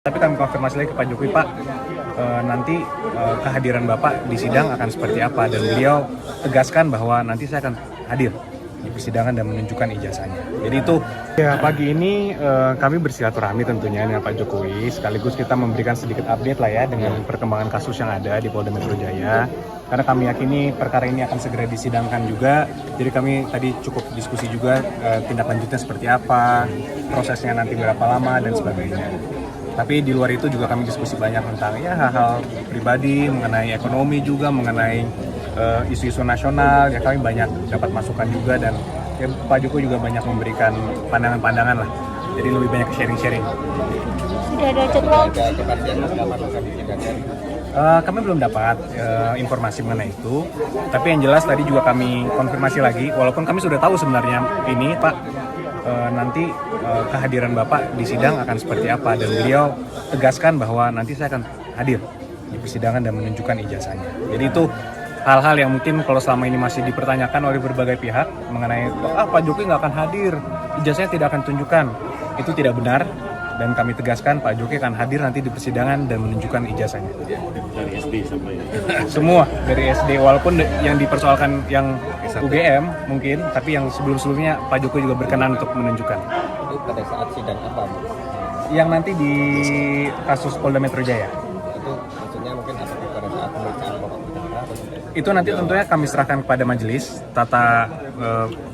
Tapi kami konfirmasi lagi ke Pak Jokowi, Pak, nanti kehadiran Bapak di sidang akan seperti apa, dan beliau tegaskan bahwa nanti saya akan hadir di persidangan dan menunjukkan ijazahnya. Jadi itu ya, pagi ini kami bersilaturahmi tentunya dengan Pak Jokowi, sekaligus kita memberikan sedikit update lah ya dengan perkembangan kasus yang ada di Polda Metro Jaya. Karena kami yakini perkara ini akan segera disidangkan juga, jadi kami tadi cukup diskusi juga tindak lanjutnya seperti apa, prosesnya nanti berapa lama dan sebagainya. Tapi di luar itu juga kami diskusi banyak tentang ya hal-hal pribadi, mengenai ekonomi juga, mengenai isu-isu nasional. Ya kami banyak dapat masukan juga, dan ya, Pak Jokowi juga banyak memberikan pandangan-pandangan lah. Jadi lebih banyak sharing-sharing. Sudah ada jadwal? Kami belum dapat informasi mengenai itu. Tapi yang jelas tadi juga kami konfirmasi lagi, walaupun kami sudah tahu sebenarnya ini Pak, nanti kehadiran Bapak di sidang akan seperti apa, dan beliau tegaskan bahwa nanti saya akan hadir di persidangan dan menunjukkan ijazahnya. Jadi itu hal-hal yang mungkin kalau selama ini masih dipertanyakan oleh berbagai pihak mengenai Pak Jokowi nggak akan hadir, ijazahnya tidak akan tunjukkan. Itu tidak benar, dan kami tegaskan Pak Jokowi akan hadir nanti di persidangan dan menunjukkan ijazahnya. Dari SD sampai Semua dari SD, walaupun yang dipersoalkan yang UGM mungkin, tapi yang sebelum-sebelumnya Pak Jokowi juga berkenan untuk menunjukkan. Itu pada saat sidang apa? Yang nanti di kasus Polda Metro Jaya. Itu maksudnya mungkin apakah pada saat pemeriksaan pokok perkara atau Itu nanti tentunya kami serahkan kepada majelis tata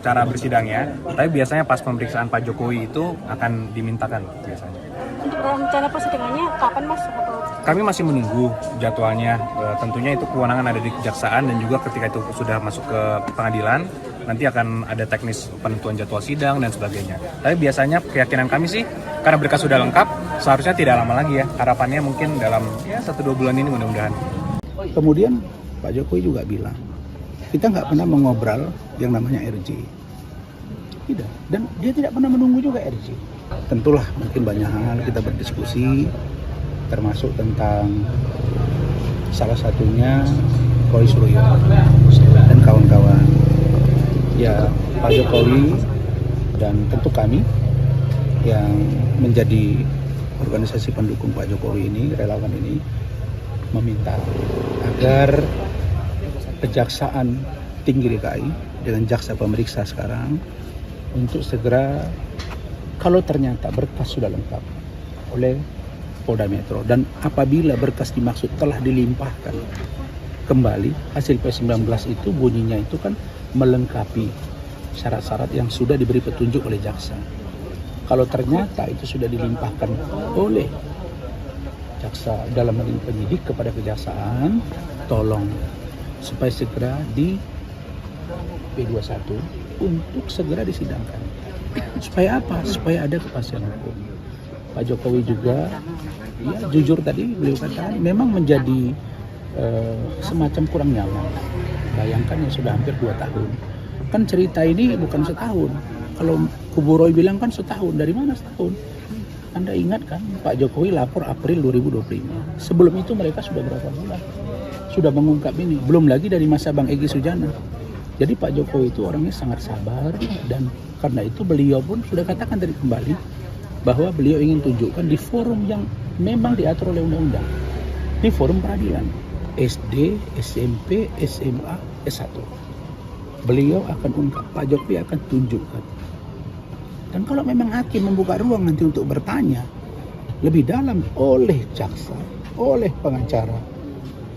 cara bersidangnya. Tapi biasanya pas pemeriksaan Pak Jokowi itu akan dimintakan biasanya. Untuk rencana persidangannya kapan, Mas? Atau Kami masih menunggu jadwalnya. Tentunya itu kewenangan ada di kejaksaan, dan juga ketika itu sudah masuk ke pengadilan, nanti akan ada teknis penentuan jadwal sidang dan sebagainya. Tapi biasanya keyakinan kami sih, karena berkas sudah lengkap, seharusnya tidak lama lagi ya. Harapannya mungkin dalam 1-2 bulan ini mudah-mudahan. Kemudian Pak Jokowi juga bilang, kita nggak pernah mengobrol yang namanya RJ. Tidak. Dan dia tidak pernah menunggu juga RJ. Tentulah mungkin banyak hal kita berdiskusi, termasuk tentang salah satunya Roy Suryo dan kawan-kawan. Ya, Pak Jokowi dan tentu kami yang menjadi organisasi pendukung Pak Jokowi ini, relawan ini, meminta agar Kejaksaan Tinggi DKI dengan jaksa pemeriksa sekarang untuk segera, kalau ternyata berkas sudah lengkap oleh Polda Metro, dan apabila berkas dimaksud telah dilimpahkan kembali, hasil P19 itu bunyinya itu kan melengkapi syarat-syarat yang sudah diberi petunjuk oleh jaksa. Kalau ternyata itu sudah dilimpahkan oleh jaksa dalam hal ini penyidik kepada kejaksaan, tolong supaya segera di P21 untuk segera disidangkan. Supaya apa? Supaya ada kepastian hukum. Pak Jokowi juga, ya jujur tadi beliau katakan memang menjadi semacam kurang nyaman. Bayangkan yang sudah hampir 2 tahun. Kan cerita ini bukan setahun. Kalau Kubu Roy bilang kan setahun. Dari mana setahun? Anda ingat kan Pak Jokowi lapor April 2025. Sebelum itu mereka sudah berapa bulan? Sudah mengungkap ini. Belum lagi dari masa Bang Egy Sujana. Jadi Pak Jokowi itu orangnya sangat sabar, dan karena itu beliau pun sudah katakan tadi kembali bahwa beliau ingin tunjukkan di forum yang memang diatur oleh undang-undang. Di forum peradilan. SD, SMP, SMA, S1. Beliau akan ungkap, Pak Jokowi akan tunjukkan. Dan kalau memang hakim membuka ruang nanti untuk bertanya lebih dalam oleh jaksa, oleh pengacara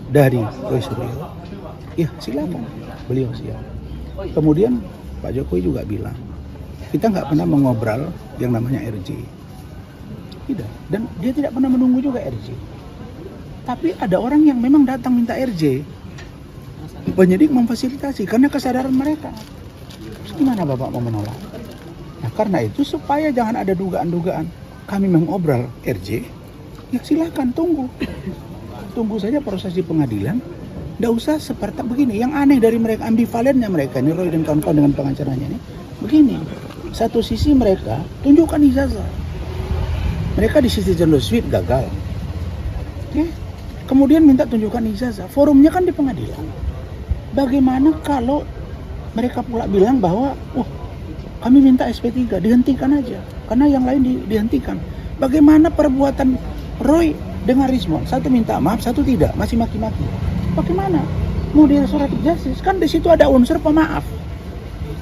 dari Roy Suryo, ya silakan, beliau siap. Kemudian Pak Jokowi juga bilang, kita nggak pernah mengobrol yang namanya RJ. Tidak. Dan dia tidak pernah menunggu juga RJ. Tapi ada orang yang memang datang minta RJ. Penyidik memfasilitasi karena kesadaran mereka. Terus gimana Bapak mau menolak? Nah karena itu supaya jangan ada dugaan-dugaan kami mengobrol RJ, ya silakan tunggu. Tunggu saja proses di pengadilan. Nggak usah seperti begini. Yang aneh dari mereka, ambivalennya mereka ini, Roy dan kawan-kawan dengan pengacaranya ini, begini. Satu sisi mereka tunjukkan ijazah. Mereka di Citizen Suite gagal. Oke. Kemudian minta tunjukkan ijazah. Forumnya kan di pengadilan. Bagaimana kalau mereka pula bilang bahwa kami minta SP3, dihentikan aja. Karena yang lain dihentikan. Bagaimana perbuatan Roy dengan Rismond, satu minta maaf, satu tidak, masih maki-maki. Bagaimana? Mau di restoratif justice, kan di situ ada unsur pemaaf.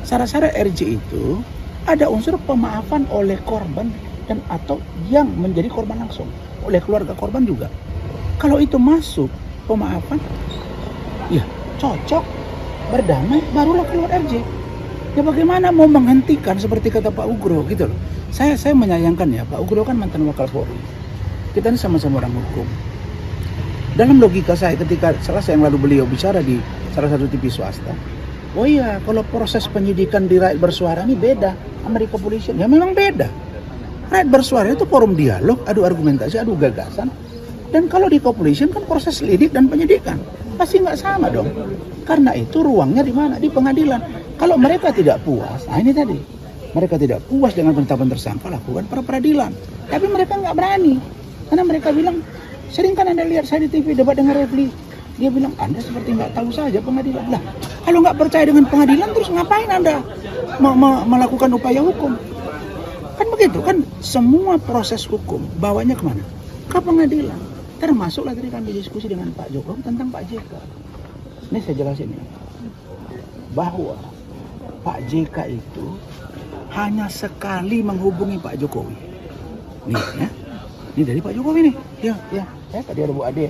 Syarat-syarat RJ itu ada unsur pemaafan oleh korban dan atau yang menjadi korban langsung, oleh keluarga korban juga. Kalau itu masuk pemaafan, ya cocok, berdamai, barulah keluar RJ. Ya bagaimana mau menghentikan seperti kata Pak Ugro gitu loh. Saya menyayangkan ya, Pak Ugro kan mantan Wakapolri. Kita ini sama-sama orang hukum. Dalam logika saya ketika Selasa yang lalu beliau bicara di salah satu TV swasta, oh iya kalau proses penyidikan di rakyat bersuara ini beda Amerika Polisian. Ya memang beda. Rakyat bersuara itu forum dialog, adu argumentasi, adu gagasan. Dan kalau di kepolisian kan proses lidik dan penyidikan. Pasti nggak sama dong. Karena itu ruangnya di mana? Di pengadilan. Kalau mereka tidak puas, nah ini tadi. Mereka tidak puas dengan penetapan tersangka, lakukan pra peradilan. Tapi mereka nggak berani. Karena mereka bilang, sering kan Anda lihat saya di TV debat dengan Refli. Dia bilang, Anda seperti nggak tahu saja pengadilan. Lah, kalau nggak percaya dengan pengadilan, terus ngapain Anda melakukan upaya hukum? Kan begitu, kan semua proses hukum bawanya kemana? Ke pengadilan. Termasuklah tadi kami diskusi dengan Pak Jokowi tentang Pak JK. Ini saya jelasin ya. Bahwa Pak JK itu hanya sekali menghubungi Pak Jokowi. Nih ya. Ini dari Pak Jokowi nih. Ya, tadi ada Bu Ade.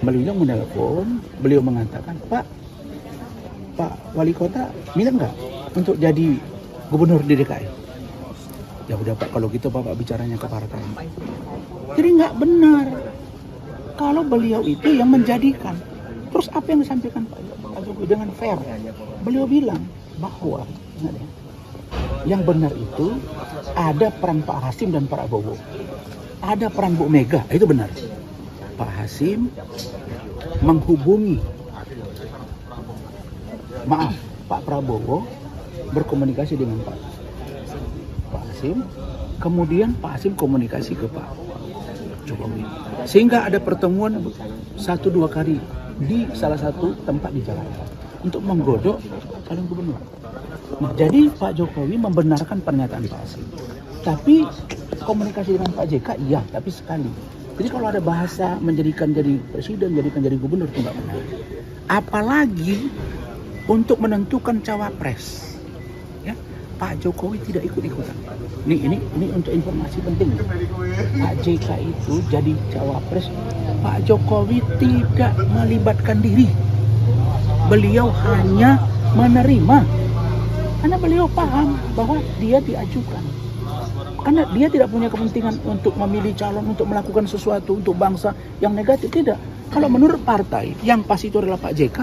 Beliau menelpon, beliau mengatakan, Pak Wali Kota minat nggak untuk jadi gubernur di DKI? Ya udah Pak, kalau gitu Bapak bicaranya ke partai. Jadi nggak benar kalau beliau itu yang menjadikan. Terus apa yang disampaikan Pak Jokowi dengan fair? Beliau bilang bahwa yang benar itu ada peran Pak Hasim dan Pak Prabowo. Ada peran Bu Mega, itu benar. Pak Hasim menghubungi, Pak Prabowo berkomunikasi dengan Pak Hasim, kemudian Pak Hasim komunikasi ke Pak Jokowi. Sehingga ada pertemuan 1-2 kali di salah satu tempat di Jakarta untuk menggodok calon gubernur. Nah, jadi Pak Jokowi membenarkan pernyataan Pak Hasim. Tapi komunikasi dengan Pak JK, iya, tapi sekali. Jadi kalau ada bahasa menjadikan jadi presiden, jadikan jadi gubernur, itu nggak benar. Apalagi untuk menentukan cawapres, ya, Pak Jokowi tidak ikut-ikutan. Ini untuk informasi penting. Pak JK itu jadi cawapres, Pak Jokowi tidak melibatkan diri. Beliau hanya menerima. Karena beliau paham bahwa dia diajukan. Karena dia tidak punya kepentingan untuk memilih calon, untuk melakukan sesuatu untuk bangsa yang negatif, tidak. Kalau menurut partai yang pas itu adalah Pak JK,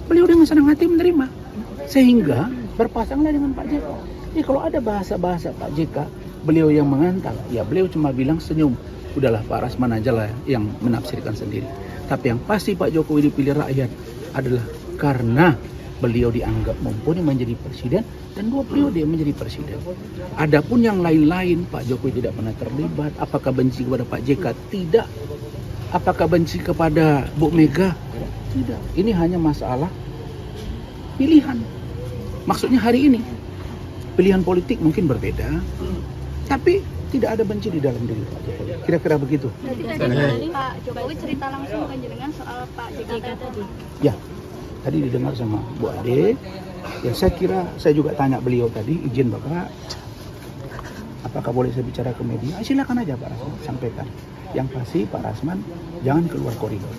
beliau dengan senang hati menerima. Sehingga berpasanglah dengan Pak JK. Jadi kalau ada bahasa-bahasa Pak JK, beliau yang mengantar, ya beliau cuma bilang senyum. Udahlah Pak Rasman aja lah yang menafsirkan sendiri. Tapi yang pasti Pak Jokowi dipilih rakyat adalah karena beliau dianggap mumpuni menjadi presiden dan 2 periode menjadi presiden. Adapun yang lain-lain, Pak Jokowi tidak pernah terlibat. Apakah benci kepada Pak JK? Tidak. Apakah benci kepada Bu Mega? Tidak. Ini hanya masalah pilihan. Maksudnya hari ini pilihan politik mungkin berbeda, tapi tidak ada benci di dalam diri Pak Jokowi. Kira-kira begitu. Berarti tadi Pak Jokowi cerita langsung ke jenengan soal Pak JK tadi. Ya. Tadi didengar sama Bu Ade, ya saya kira saya juga tanya beliau tadi, izin Bapak, apakah boleh saya bicara ke media? Silakan aja Pak Rasman, sampaikan. Yang pasti Pak Rasman jangan keluar koridor.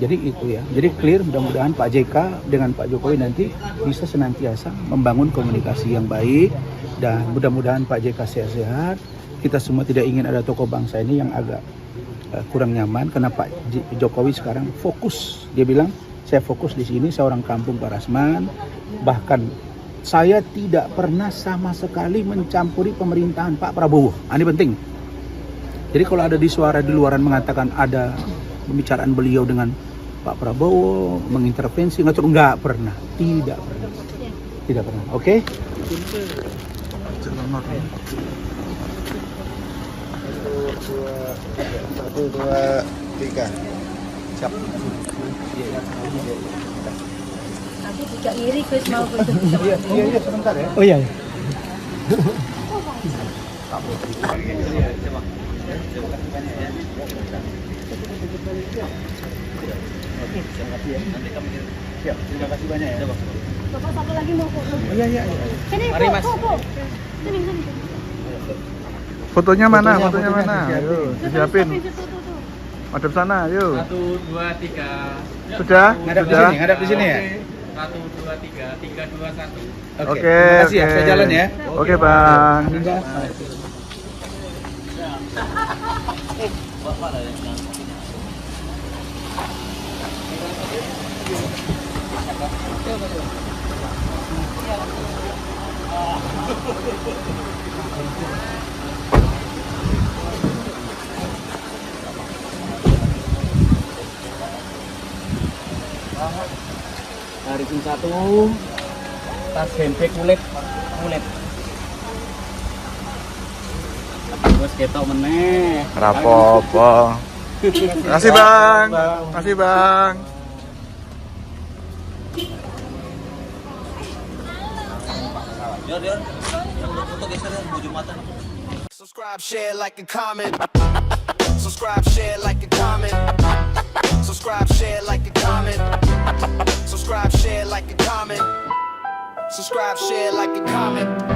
Jadi itu ya, jadi clear, mudah-mudahan Pak JK dengan Pak Jokowi nanti bisa senantiasa membangun komunikasi yang baik, dan mudah-mudahan Pak JK sehat-sehat. Kita semua tidak ingin ada tokoh bangsa ini yang agak kurang nyaman, karena Pak Jokowi sekarang fokus, dia bilang, saya fokus di sini, saya orang kampung Pak Rasman. Bahkan saya tidak pernah sama sekali mencampuri pemerintahan Pak Prabowo. Ini penting. Jadi kalau ada di suara di luaran mengatakan ada pembicaraan beliau dengan Pak Prabowo, mengintervensi, nggak pernah. Tidak pernah. Tidak pernah. Oke? Satu, dua, tiga. Siap. Tapi tidak iri Gus mau Gus. Iya, sebentar ya. Oh iya. Siap, terima kasih banyak ya. Bapak satu lagi mau foto. Iya, iya. Sini, Mari, Mas. Bu. Sini. Fotonya mana? Fotonya, Fotonya mana? disiapin. Ayo, disiapin. Tuh. Madep sana, yuk. 1, 2, 3. Sudah? Ngadap di Sudah? sini, ngadap di sini ya. 1, 2, 3, 3, 2, 1. Oke. Oke, Terima kasih ya, oke. saya jalan ya. Oke, Bang. Enggak. Tarikin 1. Tas handbag kulit. Terus ketok meneh. Rapopo. Makasih, Bang. Makasih, Bang. Subscribe, share, like, and comment. Subscribe, share, like, and comment. Subscribe, share, like, and comment. Subscribe, share, like, and comment. Subscribe, share, like, and comment.